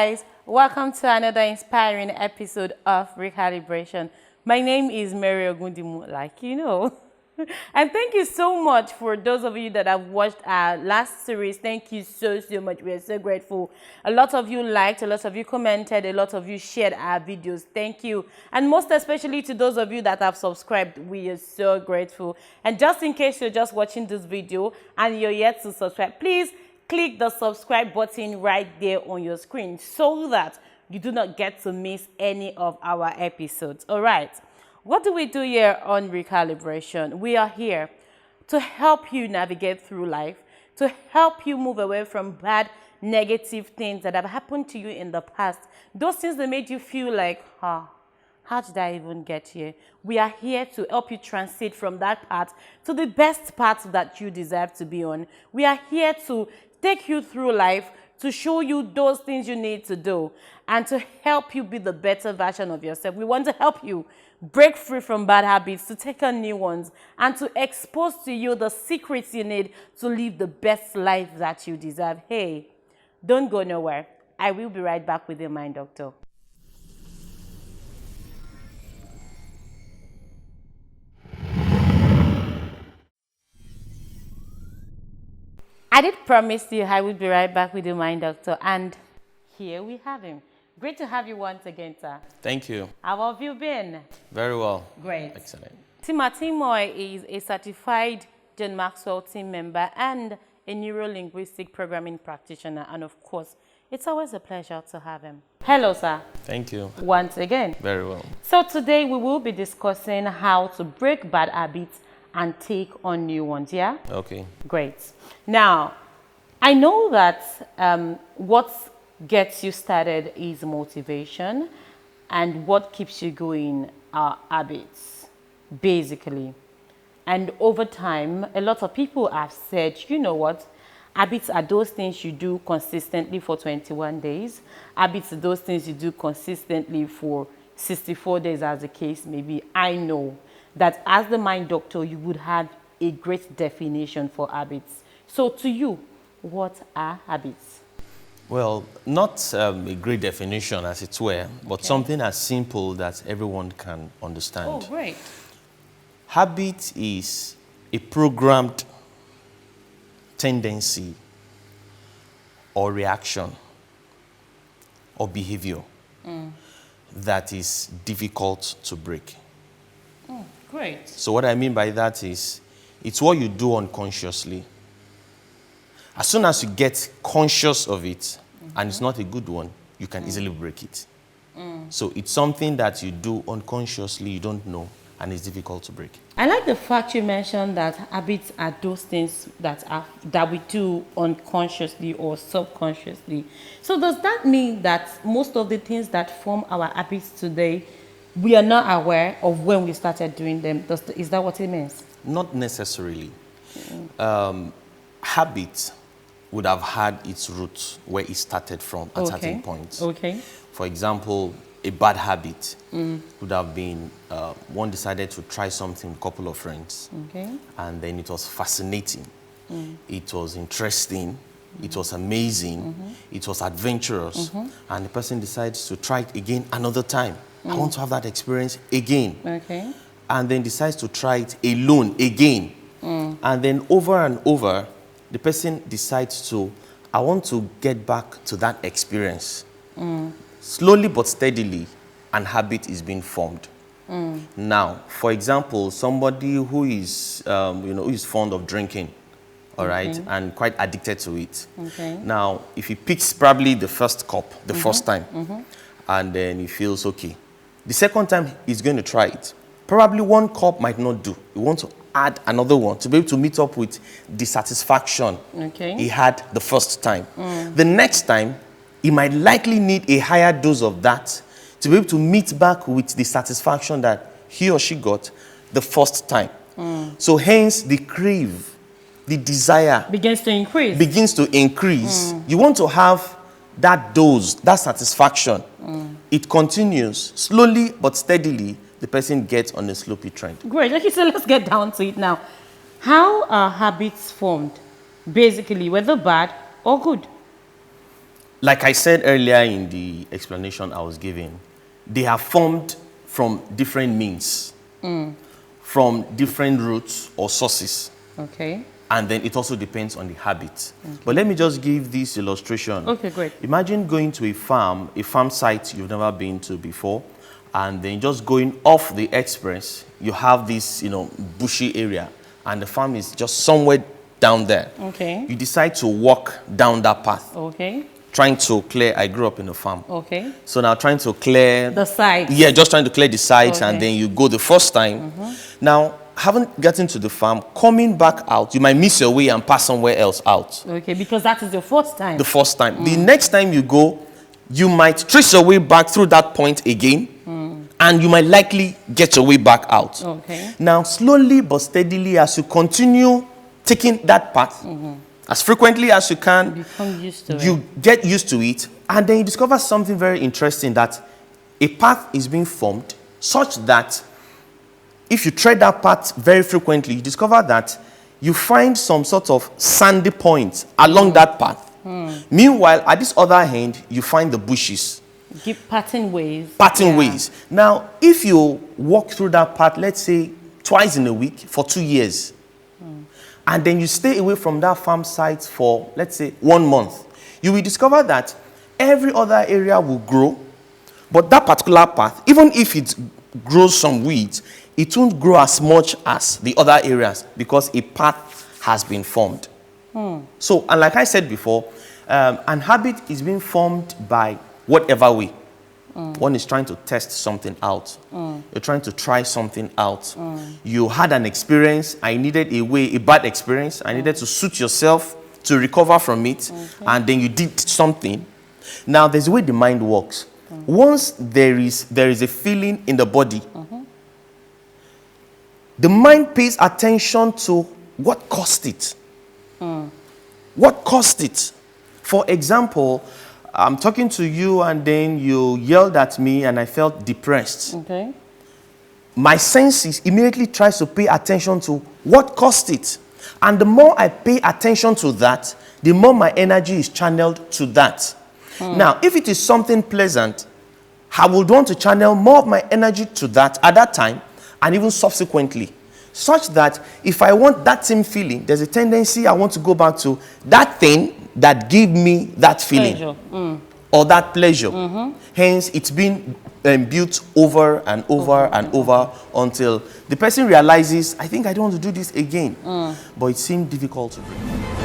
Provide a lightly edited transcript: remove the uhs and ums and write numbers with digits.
guys, welcome to another inspiring episode of Recalibration. My name is Mary Ogundimu, like you know. And thank you so much for those of you that have watched our last series. Thank you so much. We are so grateful. A lot of you liked, a lot of you commented, a lot of you shared our videos. Thank you. And most especially to those of you that have subscribed, we are so grateful. And just in case you're just watching this video and you're yet to subscribe, please click the subscribe button right there on your screen so that you do not get to miss any of our episodes. All right. What do we do here on Recalibration? We are here to help you navigate through life, to help you move away from bad, negative things that have happened to you in the past. Those things that made you feel like, how did I even get here? We are here to help you transit from that path to the best path that you deserve to be on. We are here to take you through life, to show you those things you need to do, and to help you be the better version of yourself. We want to help you break free from bad habits, to take on new ones, and to expose to you the secrets you need to live the best life that you deserve. Hey, don't go nowhere. I will be right back with your mind doctor. I did promise you I would be right back with your mind doctor, and here we have him. Great to have you once again, sir. Thank you. How have you been? Very well. Great. Excellent. Timotimoy is a certified John Maxwell team member and a neuro-linguistic programming practitioner, and of course, it's always a pleasure to have him. Hello, sir. Thank you. Once again. Very well. So today we will be discussing how to break bad habits and take on new ones, yeah? Okay. Great. Now, I know that what gets you started is motivation, and what keeps you going are habits, basically. And over time, a lot of people have said, you know what, habits are those things you do consistently for 21 days. Habits are those things you do consistently for 64 days, as the case may be. I know that as the mind doctor, you would have a great definition for habits. So to you, what are habits? Well, not a great definition, as it were, but something as simple that everyone can understand. Oh, great. Habit is a programmed tendency or reaction or behavior that is difficult to break. Oh, great. So what I mean by that is, it's what you do unconsciously. As soon as you get conscious of it, and it's not a good one, you can easily break it. So it's something that you do unconsciously, you don't know, and it's difficult to break. I like the fact you mentioned that habits are those things that we do unconsciously or subconsciously. So does that mean that most of the things that form our habits today, we are not aware of when we started doing them? Is that what it means? Not necessarily. Habit would have had its roots where it started from at certain points. Okay. For example, a bad habit would have been one decided to try something with a couple of friends. Okay. And then it was fascinating. It was interesting. It was amazing. It was adventurous. And the person decides to try it again another time. I want to have that experience again. Okay. And then decides to try it alone again. And then over and over, the person decides to, I want to get back to that experience. Slowly but steadily, an habit is being formed. Now, for example, somebody who is, who is fond of drinking, all right, and quite addicted to it. Okay. Now, if he picks probably the first cup, the first time, and then he feels okay. The second time, he's going to try it. Probably one cup might not do. He wants to add another one to be able to meet up with the satisfaction he had the first time. The next time, he might likely need a higher dose of that to be able to meet back with the satisfaction that he or she got the first time. So hence the crave, the desire begins to increase. You want to have that dose, that satisfaction. It continues slowly but steadily. The person gets on a slopey trend. Great. Okay, so let's get down to it now. How are habits formed? Basically, whether bad or good? like I said earlier in the explanation I was giving, they are formed from different means, from different roots or sources. Okay. And then it also depends on the habit. Okay. But let me just give this illustration. Okay, great. Imagine going to a farm site you've never been to before, and then just going off the express, you have this, bushy area, and the farm is just somewhere down there. Okay. You decide to walk down that path. Okay. Trying to clear, I grew up in a farm. Okay. So now trying to clear the sides. Yeah, just trying to clear the sides, Okay. and then you go the first time. Now, haven't gotten to the farm, coming back out, you might miss your way and pass somewhere else out. Okay, because that is your first time. The first time. The next time you go, you might trace your way back through that point again, and you might likely get your way back out. Okay. Now, slowly but steadily, as you continue taking that path, as frequently as you can, Become used to you get used to it, and then you discover something very interesting, that a path is being formed such that if you tread that path very frequently, you discover that you find some sort of sandy points along that path. Meanwhile, at this other end, you find the bushes. Give parting ways. Parting ways. Now, if you walk through that path, let's say twice in a week for 2 years, and then you stay away from that farm site for, let's say, 1 month, you will discover that every other area will grow, but that particular path, even if it grows some weeds, it won't grow as much as the other areas because a path has been formed. So, and like I said before, an habit is being formed by whatever way. One is trying to test something out. You're trying to try something out. You had an experience. I needed a bad experience. I needed to suit yourself to recover from it. And then you did something. Now, there's a way the mind works. Once there is a feeling in the body, the mind pays attention to what caused it. What caused it? For example, I'm talking to you and then you yelled at me and I felt depressed. Okay. My senses immediately tries to pay attention to what caused it. And the more I pay attention to that, the more my energy is channeled to that. Now, if it is something pleasant, I would want to channel more of my energy to that at that time and even subsequently. Such that if I want that same feeling, there's a tendency I want to go back to that thing that gave me that feeling. Pleasure. Or that pleasure. Hence, it's been built over and over and over until the person realizes, I think I don't want to do this again. But it seemed difficult to do.